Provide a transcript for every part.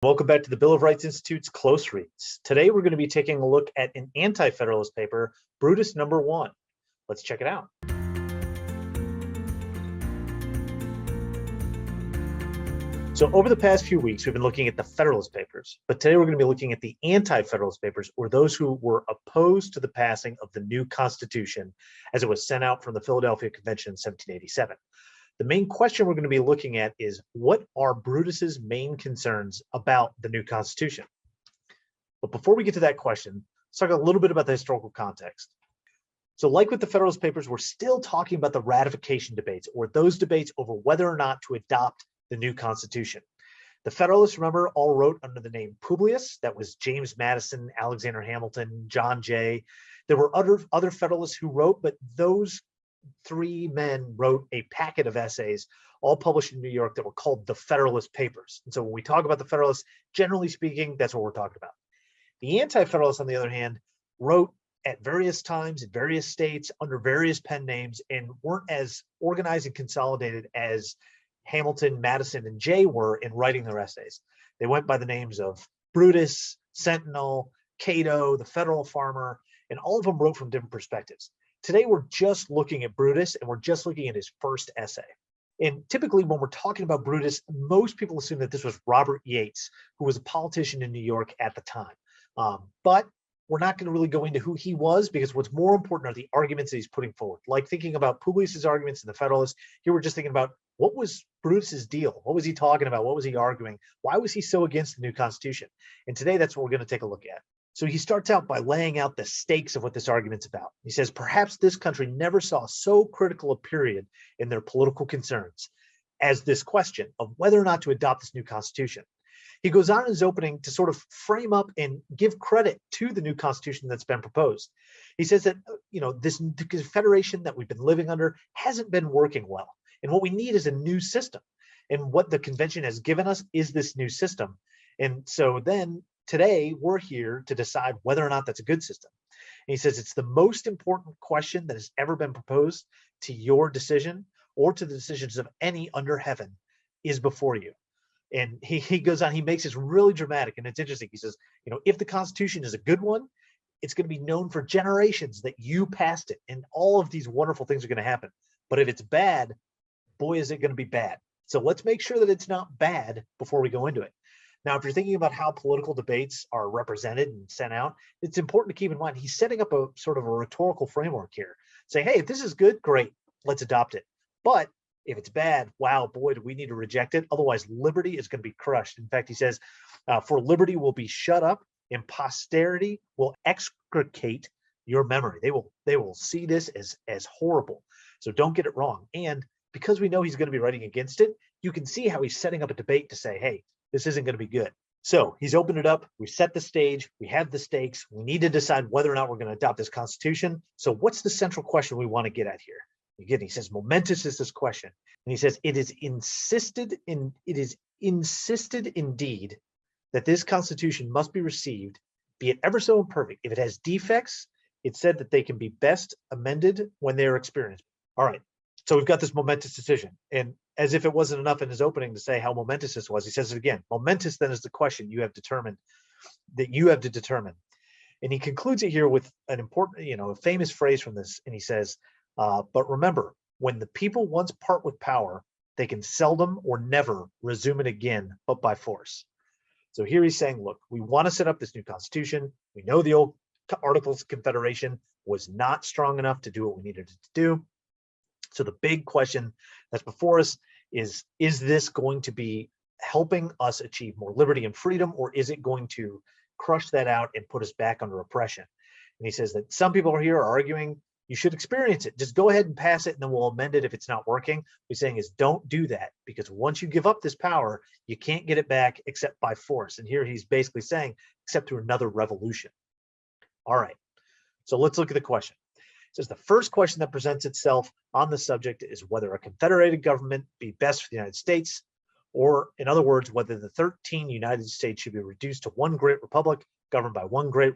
Welcome back to the Bill of Rights Institute's Close Reads. Today we're going to be taking a look at an Anti-Federalist paper, Brutus number 1. Let's check it out. So over the past few weeks, we've been looking at the Federalist Papers, but today we're going to be looking at the Anti-Federalist Papers, or those who were opposed to the passing of the new Constitution as it was sent out from the Philadelphia Convention in 1787. The main question we're going to be looking at is, what are Brutus's main concerns about the new Constitution? But before we get to that question, let's talk a little bit about the historical context. So like with the Federalist Papers, we're still talking about the ratification debates, or those debates over whether or not to adopt the new Constitution. The Federalists, remember, all wrote under the name Publius. That was James Madison, Alexander Hamilton, John Jay. There were other Federalists who wrote, but those three men wrote a packet of essays, all published in New York, that were called the Federalist Papers. And so when we talk about the Federalists, generally speaking, that's what we're talking about. The Anti-Federalists, on the other hand, wrote at various times in various states under various pen names and weren't as organized and consolidated as Hamilton, Madison, and Jay were in writing their essays. They went by the names of Brutus, Sentinel, Cato, the Federal Farmer, and all of them wrote from different perspectives. Today, we're just looking at Brutus, and we're just looking at his first essay. And typically, when we're talking about Brutus, most people assume that this was Robert Yates, who was a politician in New York at the time. But we're not going to really go into who he was, because what's more important are the arguments that he's putting forward. Like thinking about Publius's arguments in the Federalists, here we're just thinking about, what was Brutus's deal? What was he talking about? What was he arguing? Why was he so against the new Constitution? And today, that's what we're going to take a look at. So he starts out by laying out the stakes of what this argument's about. He says, perhaps this country never saw so critical a period in their political concerns as this question of whether or not to adopt this new Constitution. He goes on in his opening to sort of frame up and give credit to the new Constitution that's been proposed. He says that, this confederation that we've been living under hasn't been working well. And what we need is a new system. And what the convention has given us is this new system. And so then today, we're here to decide whether or not that's a good system. And he says it's the most important question that has ever been proposed to your decision or to the decisions of any under heaven is before you. And he goes on, he makes this really dramatic, and it's interesting. He says, if the Constitution is a good one, it's going to be known for generations that you passed it, and all of these wonderful things are going to happen. But if it's bad, boy, is it going to be bad. So let's make sure that it's not bad before we go into it. Now, if you're thinking about how political debates are represented and sent out, it's important to keep in mind he's setting up a sort of a rhetorical framework here. Say, hey, if this is good, great, let's adopt it. But if it's bad, wow, boy, do we need to reject it. Otherwise, liberty is going to be crushed. In fact, he says, for liberty will be shut up and posterity will execrate your memory. They will see this as horrible. So don't get it wrong. And because we know he's going to be writing against it, you can see how he's setting up a debate to say, hey, this isn't going to be good. So he's opened it up. We set the stage. We have the stakes. We need to decide whether or not we're going to adopt this Constitution. So what's the central question we want to get at here? Again, he says, momentous is this question. And he says, it is insisted indeed that this Constitution must be received, be it ever so imperfect. If it has defects, it's said that they can be best amended when they are experienced. All right. So we've got this momentous decision. And as if it wasn't enough in his opening to say how momentous this was, he says it again. Momentous then is the question you have determined, that you have to determine. And he concludes it here with an important, a famous phrase from this. And he says, but remember, when the people once part with power, they can seldom or never resume it again, but by force. So here he's saying, look, we want to set up this new Constitution. We know the old Articles of Confederation was not strong enough to do what we needed it to do. So the big question that's before us is this going to be helping us achieve more liberty and freedom, or is it going to crush that out and put us back under oppression? And he says that some people are arguing you should experience it. Just go ahead and pass it, and then we'll amend it if it's not working. What he's saying is don't do that, because once you give up this power, you can't get it back except by force. And here he's basically saying, except through another revolution. All right, so let's look at the question. It says the first question that presents itself on the subject is whether a confederated government be best for the United States, or in other words, whether the 13 United States should be reduced to one great republic governed by one great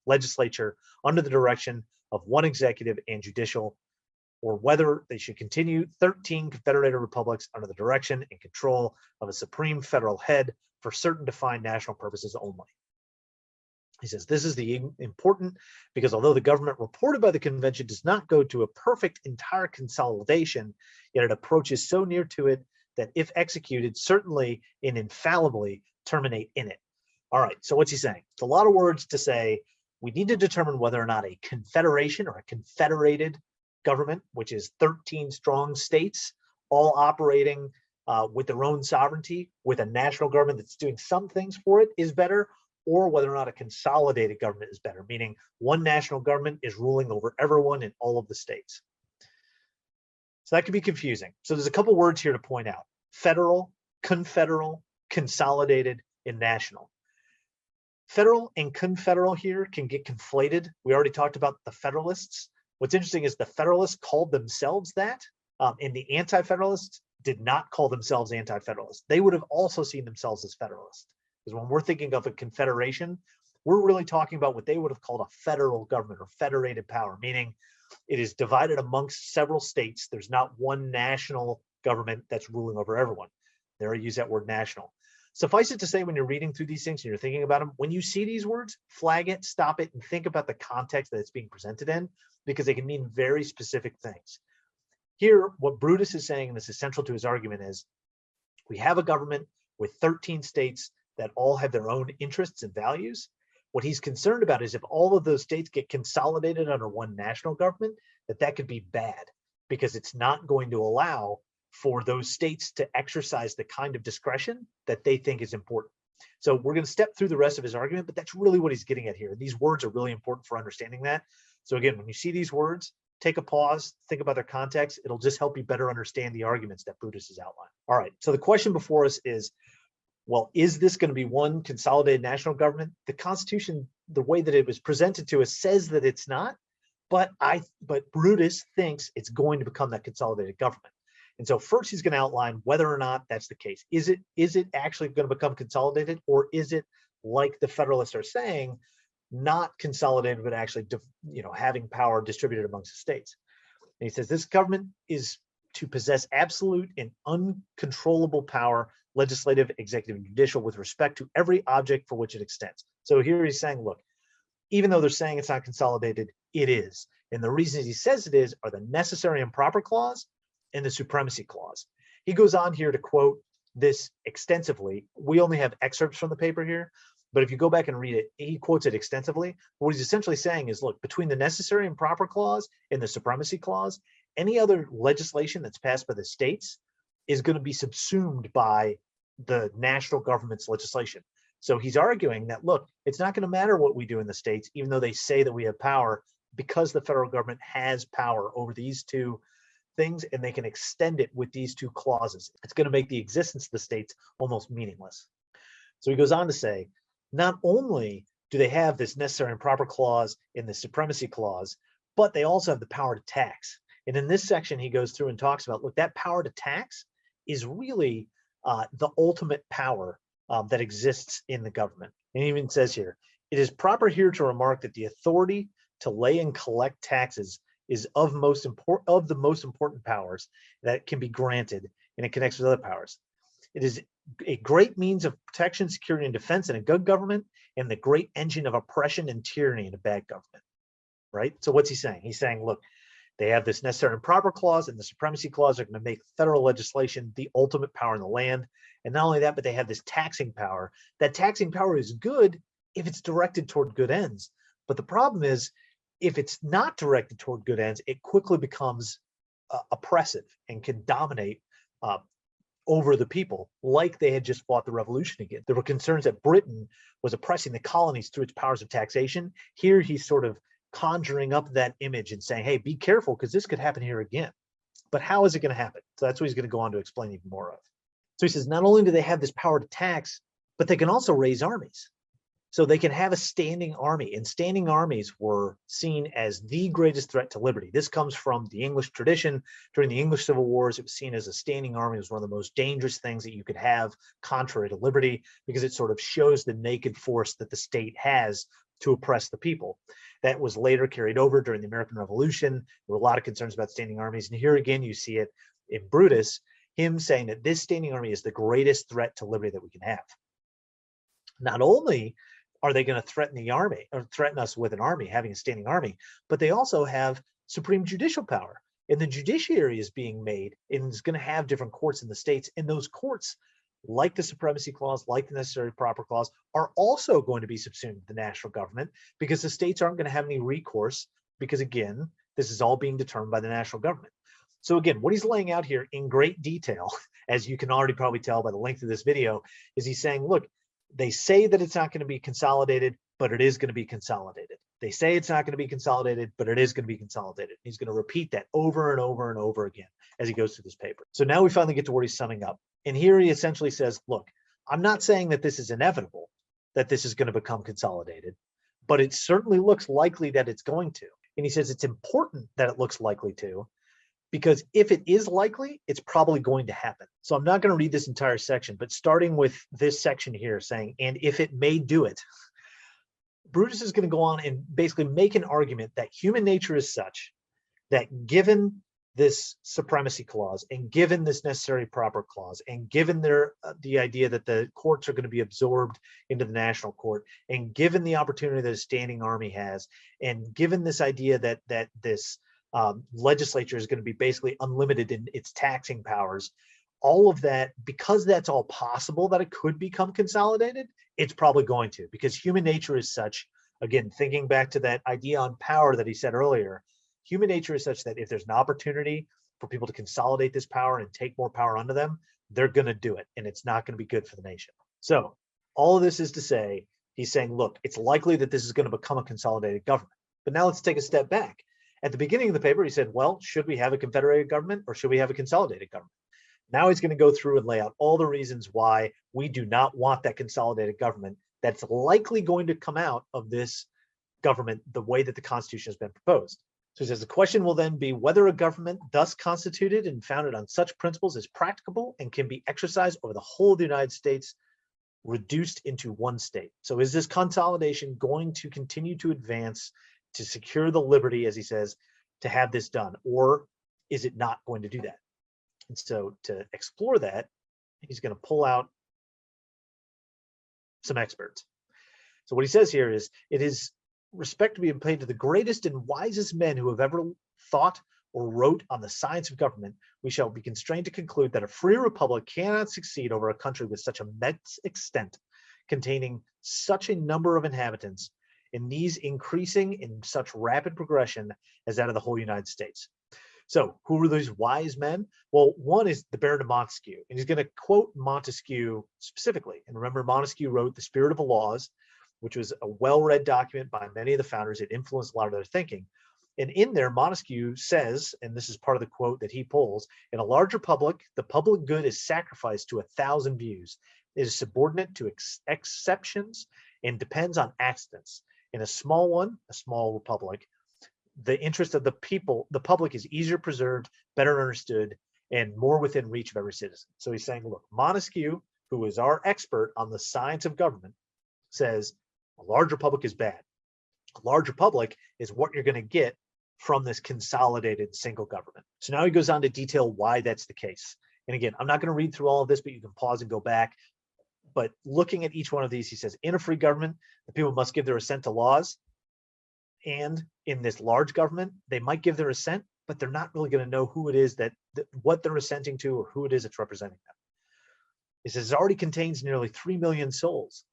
legislature under the direction of one executive and judicial or whether they should continue 13 confederated republics under the direction and control of a supreme federal head for certain defined national purposes only. He says this is important because although the government reported by the convention does not go to a perfect entire consolidation, yet it approaches so near to it that if executed, certainly and infallibly terminate in it. All right, so what's he saying? It's a lot of words to say. We need to determine whether or not a confederation or a confederated government, which is 13 strong states, all operating with their own sovereignty, with a national government that's doing some things for it, is better, or whether or not a consolidated government is better, meaning one national government is ruling over everyone in all of the states. So that could be confusing. So there's a couple words here to point out: federal, confederal, consolidated, and national. Federal and confederal here can get conflated. We already talked about the Federalists. What's interesting is the Federalists called themselves that, and the Anti-Federalists did not call themselves Anti-Federalists. They would have also seen themselves as Federalists. Because when we're thinking of a confederation, we're really talking about what they would have called a federal government or federated power, meaning it is divided amongst several states. There's not one national government that's ruling over everyone. There I use that word national. Suffice it to say, when you're reading through these things and you're thinking about them, when you see these words, flag it, stop it, and think about the context that it's being presented in, because they can mean very specific things. Here, what Brutus is saying, and this is central to his argument, is we have a government with 13 states that all have their own interests and values. What he's concerned about is if all of those states get consolidated under one national government, that could be bad, because it's not going to allow for those states to exercise the kind of discretion that they think is important. So we're going to step through the rest of his argument, but that's really what he's getting at here. These words are really important for understanding that. So again, when you see these words, take a pause, think about their context. It'll just help you better understand the arguments that Brutus has outlined. All right, so the question before us is, well, is this going to be one consolidated national government? The Constitution, the way that it was presented to us, says that it's not, but Brutus thinks it's going to become that consolidated government. And so first he's going to outline whether or not that's the case. Is it actually going to become consolidated, or is it, like the Federalists are saying, not consolidated, but actually having power distributed amongst the states? And he says this government is to possess absolute and uncontrollable power, legislative, executive, and judicial, with respect to every object for which it extends. So here he's saying, look, even though they're saying it's not consolidated, it is. And the reasons he says it is are the necessary and proper clause and the supremacy clause. He goes on here to quote this extensively. We only have excerpts from the paper here, but if you go back and read it, he quotes it extensively. What he's essentially saying is, look, between the necessary and proper clause and the supremacy clause, any other legislation that's passed by the states is going to be subsumed by the national government's legislation. So he's arguing that, look, it's not going to matter what we do in the states, even though they say that we have power, because the federal government has power over these two things, and they can extend it with these two clauses. It's going to make the existence of the states almost meaningless. So he goes on to say, not only do they have this necessary and proper clause in the supremacy clause, but they also have the power to tax. And in this section, he goes through and talks about, look, that power to tax is really the ultimate power that exists in the government. And he even says here, it is proper here to remark that the authority to lay and collect taxes is of the most important powers that can be granted, and it connects with other powers. It is a great means of protection, security, and defense in a good government, and the great engine of oppression and tyranny in a bad government, right? So what's he saying? He's saying, look, they have this necessary and proper clause, and the supremacy clause are going to make federal legislation the ultimate power in the land. And not only that, but they have this taxing power. That taxing power is good if it's directed toward good ends. But the problem is, if it's not directed toward good ends, it quickly becomes oppressive and can dominate over the people, like they had just fought the revolution again. There were concerns that Britain was oppressing the colonies through its powers of taxation. Here he's sort of conjuring up that image and saying, hey, be careful, because this could happen here again. But how is it going to happen? So that's what he's going to go on to explain even more of. So he says, not only do they have this power to tax, but they can also raise armies. So they can have a standing army, and standing armies were seen as the greatest threat to liberty. This comes from the English tradition. During the English Civil Wars, it was seen as a standing army was one of the most dangerous things that you could have contrary to liberty, because it sort of shows the naked force that the state has to oppress the people. That was later carried over during the American Revolution. There were a lot of concerns about standing armies. And here again, you see it in Brutus, him saying that this standing army is the greatest threat to liberty that we can have. Not only are they going to threaten the army or threaten us with an army, having a standing army, but they also have supreme judicial power. And the judiciary is being made and is going to have different courts in the states. And those courts, like the supremacy clause, like the necessary proper clause, are also going to be subsumed to the national government, because the states aren't going to have any recourse, because again, this is all being determined by the national government. So again, what he's laying out here in great detail, as you can already probably tell by the length of this video, is he's saying, look, they say that it's not going to be consolidated, but it is going to be consolidated. They say it's not going to be consolidated, but it is going to be consolidated. He's going to repeat that over and over and over again as he goes through this paper. So now we finally get to where he's summing up. And here he essentially says, look, I'm not saying that this is inevitable, that this is going to become consolidated, but it certainly looks likely that it's going to. And he says it's important that it looks likely to, because if it is likely, it's probably going to happen. So I'm not going to read this entire section, but starting with this section here saying, and if it may do it, Brutus is going to go on and basically make an argument that human nature is such that given this supremacy clause and given this necessary proper clause and given the idea that the courts are going to be absorbed into the national court, and given the opportunity that a standing army has, and given this idea that this legislature is going to be basically unlimited in its taxing powers, all of that, because that's all possible that it could become consolidated, it's probably going to, because human nature is such, again, thinking back to that idea on power that he said earlier, human nature is such that if there's an opportunity for people to consolidate this power and take more power onto them, they're going to do it, and it's not going to be good for the nation. So all of this is to say, he's saying, look, it's likely that this is going to become a consolidated government. But now let's take a step back. At the beginning of the paper, he said, well, should we have a confederated government or should we have a consolidated government? Now he's going to go through and lay out all the reasons why we do not want that consolidated government that's likely going to come out of this government the way that the Constitution has been proposed. So he says the question will then be whether a government thus constituted and founded on such principles is practicable and can be exercised over the whole of the United States, reduced into one state. So is this consolidation going to continue to advance to secure the liberty, as he says, to have this done, or is it not going to do that? And so to explore that, he's going to pull out some experts. So what he says here is, it is respect to be paid to the greatest and wisest men who have ever thought or wrote on the science of government. We shall be constrained to conclude that a free republic cannot succeed over a country with such immense extent, containing such a number of inhabitants, and these increasing in such rapid progression as that of the whole United States. So who are those wise men? Well, one is the Baron of Montesquieu, and he's going to quote Montesquieu specifically. And remember, Montesquieu wrote The Spirit of the Laws, which was a well-read document by many of the founders. It influenced a lot of their thinking. And in there, Montesquieu says, and this is part of the quote that he pulls, in a large republic, the public good is sacrificed to 1,000 views. It is subordinate to exceptions and depends on accidents. In a small one, a small republic, the interest of the people, the public, is easier preserved, better understood, and more within reach of every citizen. So he's saying, look, Montesquieu, who is our expert on the science of government, says a large republic is bad. A large republic is what you're going to get from this consolidated single government. So now he goes on to detail why that's the case. And again, I'm not going to read through all of this, but you can pause and go back. But looking at each one of these, he says, in a free government, the people must give their assent to laws. And in this large government, they might give their assent, but they're not really going to know who it is that what they're assenting to or who it is that's representing them. He says it already contains nearly 3 million souls,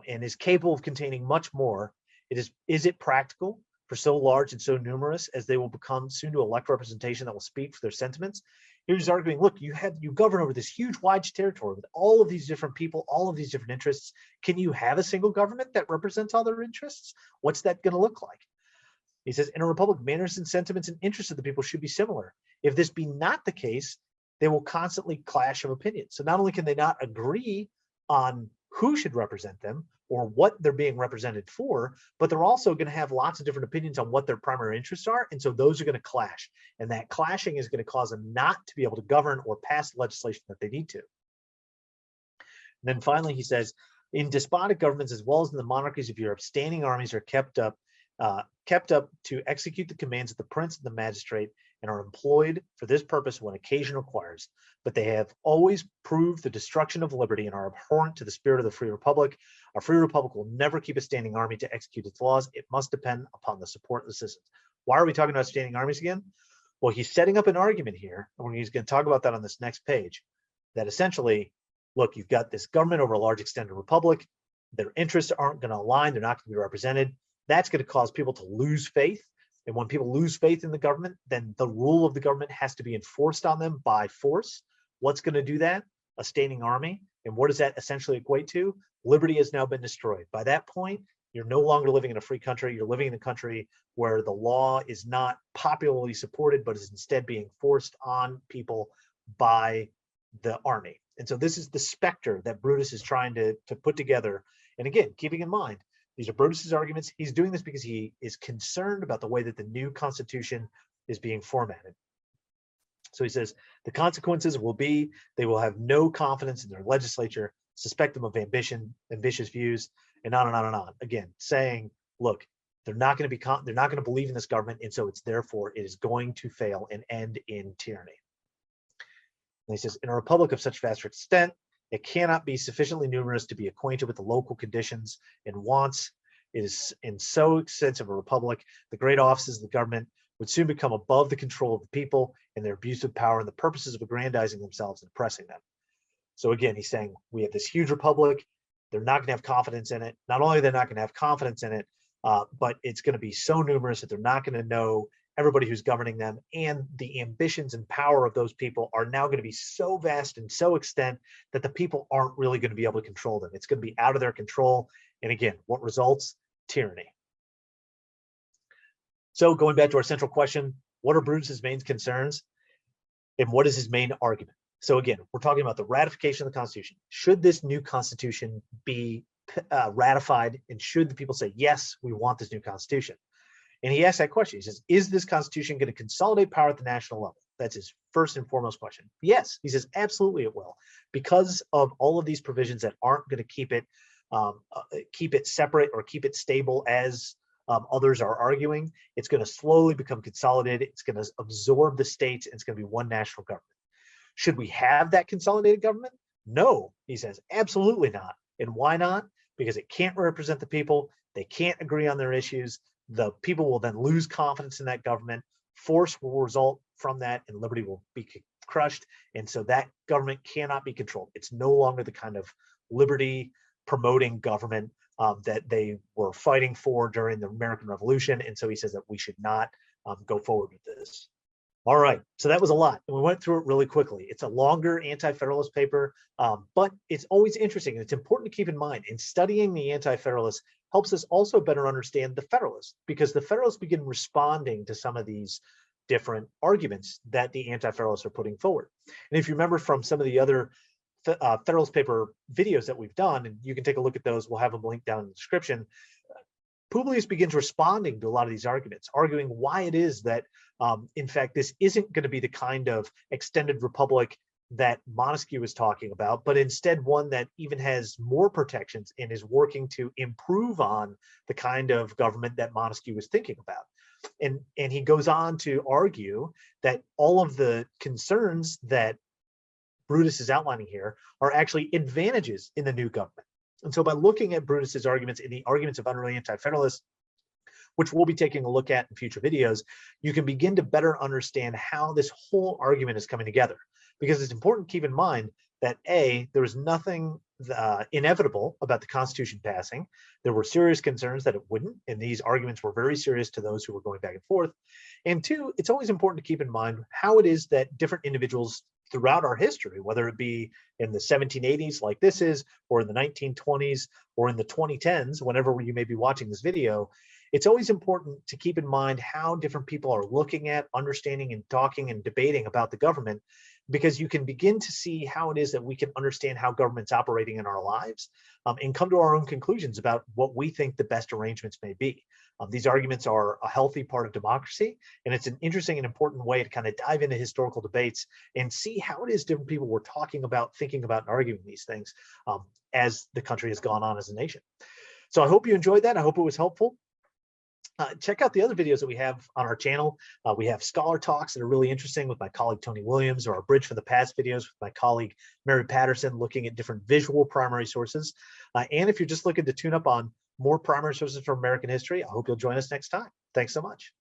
and is capable of containing much more. Is it practical for so large and so numerous as they will become soon to elect representation that will speak for their sentiments? He's arguing, look, you govern over this huge wide territory with all of these different people, all of these different interests. Can you have a single government that represents all their interests? What's that going to look like? He says, in a republic, manners and sentiments and interests of the people should be similar. If this be not the case, they will constantly clash of opinions. So not only can they not agree on who should represent them or what they're being represented for, but they're also going to have lots of different opinions on what their primary interests are. And so those are going to clash. And that clashing is going to cause them not to be able to govern or pass legislation that they need to. And then finally, he says, in despotic governments, as well as in the monarchies of Europe, standing armies are kept up to execute the commands of the prince and the magistrate, and are employed for this purpose when occasion requires. But they have always proved the destruction of liberty and are abhorrent to the spirit of the free republic. A free republic will never keep a standing army to execute its laws. It must depend upon the support of the citizens. Why are we talking about standing armies again? Well, he's setting up an argument here, and he's going to talk about that on this next page, that essentially, look, you've got this government over a large extended republic. Their interests aren't going to align. They're not going to be represented. That's going to cause people to lose faith. And when people lose faith in the government, then the rule of the government has to be enforced on them by force. What's going to do that? A standing army. And what does that essentially equate to? Liberty has now been destroyed. By that point, you're no longer living in a free country. You're living in a country where the law is not popularly supported, but is instead being forced on people by the army. And so this is the specter that Brutus is trying to put together. And again, keeping in mind, these are Brutus's arguments. He's doing this because he is concerned about the way that the new constitution is being formatted. So he says, the consequences will be they will have no confidence in their legislature, suspect them of ambitious views, and on and on and on. Again, saying, look, they're not going to believe in this government, and so it is going to fail and end in tyranny. And he says, in a republic of such vast extent, it cannot be sufficiently numerous to be acquainted with the local conditions and wants. It is in so extensive a republic, the great offices of the government would soon become above the control of the people and their abuse of power and the purposes of aggrandizing themselves and oppressing them. So again, he's saying we have this huge republic. They're not going to have confidence in it. Not only are they not going to have confidence in it, but it's going to be so numerous that they're not going to know everybody who's governing them, and the ambitions and power of those people are now going to be so vast and so extent that the people aren't really going to be able to control them. It's going to be out of their control. And again, what results? Tyranny. So going back to our central question, what are Brutus's main concerns and what is his main argument? So again, we're talking about the ratification of the Constitution. Should this new Constitution be ratified, and should the people say, yes, we want this new Constitution? And he asks that question. He says, is this Constitution going to consolidate power at the national level? That's his first and foremost question. Yes, he says, absolutely it will. Because of all of these provisions that aren't going to keep it separate or keep it stable as others are arguing, it's going to slowly become consolidated. It's going to absorb the states, and it's going to be one national government. Should we have that consolidated government? No, he says, absolutely not. And why not? Because it can't represent the people. They can't agree on their issues. The people will then lose confidence in that government. Force will result from that, and liberty will be crushed. And so that government cannot be controlled. It's no longer the kind of liberty promoting government that they were fighting for during the American Revolution. And so he says that we should not go forward with this. All right, so that was a lot, and we went through it really quickly. It's a longer Anti-Federalist paper, but it's always interesting, and it's important to keep in mind in studying the Anti-Federalists helps us also better understand the Federalists, because the Federalists begin responding to some of these different arguments that the Anti-Federalists are putting forward. And if you remember from some of the other Federalist paper videos that we've done, and you can take a look at those, we'll have them linked down in the description, Publius begins responding to a lot of these arguments, arguing why it is that, in fact, this isn't going to be the kind of extended republic that Montesquieu is talking about, but instead one that even has more protections and is working to improve on the kind of government that Montesquieu was thinking about. And he goes on to argue that all of the concerns that Brutus is outlining here are actually advantages in the new government. And so by looking at Brutus's arguments in the arguments of unruly anti-federalists, which we'll be taking a look at in future videos, you can begin to better understand how this whole argument is coming together. Because it's important to keep in mind that A, there was nothing inevitable about the Constitution passing. There were serious concerns that it wouldn't, and these arguments were very serious to those who were going back and forth. And two, it's always important to keep in mind how it is that different individuals throughout our history, whether it be in the 1780s like this is, or in the 1920s, or in the 2010s, whenever you may be watching this video, it's always important to keep in mind how different people are looking at, understanding, and talking and debating about the government, because you can begin to see how it is that we can understand how government's operating in our lives, and come to our own conclusions about what we think the best arrangements may be. These arguments are a healthy part of democracy, and it's an interesting and important way to kind of dive into historical debates and see how it is different people were talking about, thinking about, and arguing these things as the country has gone on as a nation. So I hope you enjoyed that. I hope it was helpful. Check out the other videos that we have on our channel. We have scholar talks that are really interesting with my colleague Tony Williams, or our Bridge for the Past videos with my colleague Mary Patterson, looking at different visual primary sources. And if you're just looking to tune up on more primary sources from American history, I hope you'll join us next time. Thanks so much.